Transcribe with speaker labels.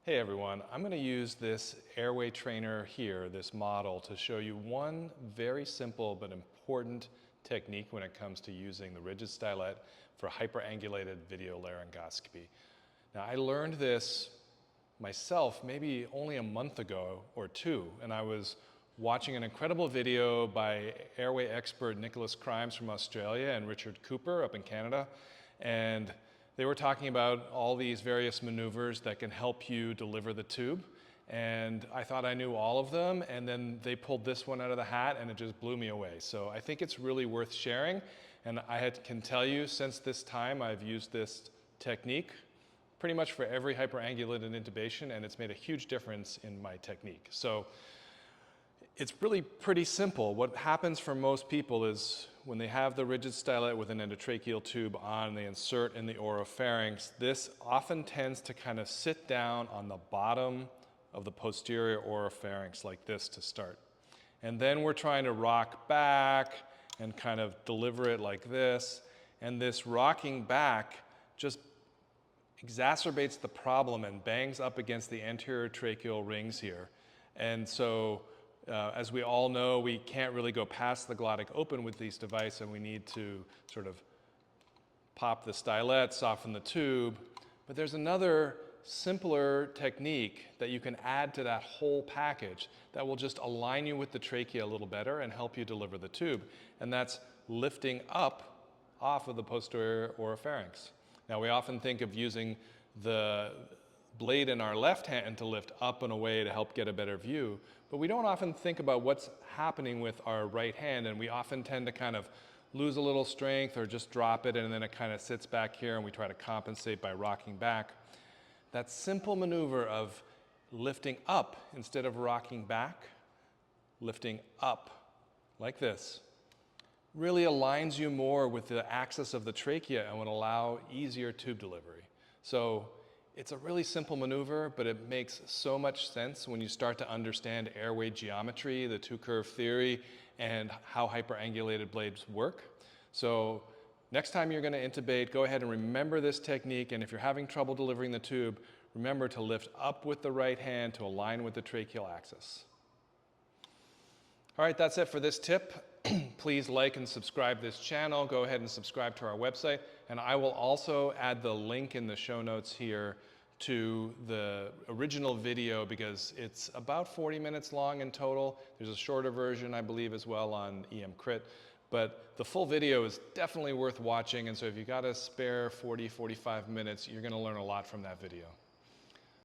Speaker 1: Hey everyone, I'm going to use this airway trainer here, this model, to show you one very simple but important technique when it comes to using the rigid stylet for hyperangulated video laryngoscopy. Now I learned this myself maybe only a month ago or two, and I was watching an incredible video by airway expert Nicholas Crimes from Australia and Richard Cooper up in Canada, and they were talking about all these various maneuvers that can help you deliver the tube, and I thought I knew all of them, and then they pulled this one out of the hat and it just blew me away. So I think it's really worth sharing, and can tell you since this time I've used this technique pretty much for every hyperangulated intubation, and it's made a huge difference in my technique. So it's really pretty simple. What happens for most people is when they have the rigid stylet with an endotracheal tube on, they insert in the oropharynx, this often tends to kind of sit down on the bottom of the posterior oropharynx like this to start. And then we're trying to rock back and kind of deliver it like this. And this rocking back just exacerbates the problem and bangs up against the anterior tracheal rings here. And so as we all know, we can't really go past the glottic open with these devices, and we need to sort of pop the stylet, soften the tube. But there's another simpler technique that you can add to that whole package that will just align you with the trachea a little better and help you deliver the tube. And that's lifting up off of the posterior oropharynx. Now, we often think of using the blade in our left hand to lift up and away to help get a better view, but we don't often think about what's happening with our right hand, and we often tend to kind of lose a little strength or just drop it, and then it kind of sits back here and we try to compensate by rocking back. That simple maneuver of lifting up instead of rocking back, lifting up like this, really aligns you more with the axis of the trachea and would allow easier tube delivery. So it's a really simple maneuver, but it makes so much sense when you start to understand airway geometry, the two-curve theory, and how hyperangulated blades work. So next time you're going to intubate, go ahead and remember this technique, and if you're having trouble delivering the tube, remember to lift up with the right hand to align with the tracheal axis. All right, that's it for this tip. Please like and subscribe this channel. Go ahead and subscribe to our website. And I will also add the link in the show notes here to the original video because it's about 40 minutes long in total. There's a shorter version, I believe, as well on EM Crit. But the full video is definitely worth watching. And so if you got a spare 40, 45 minutes, you're going to learn a lot from that video.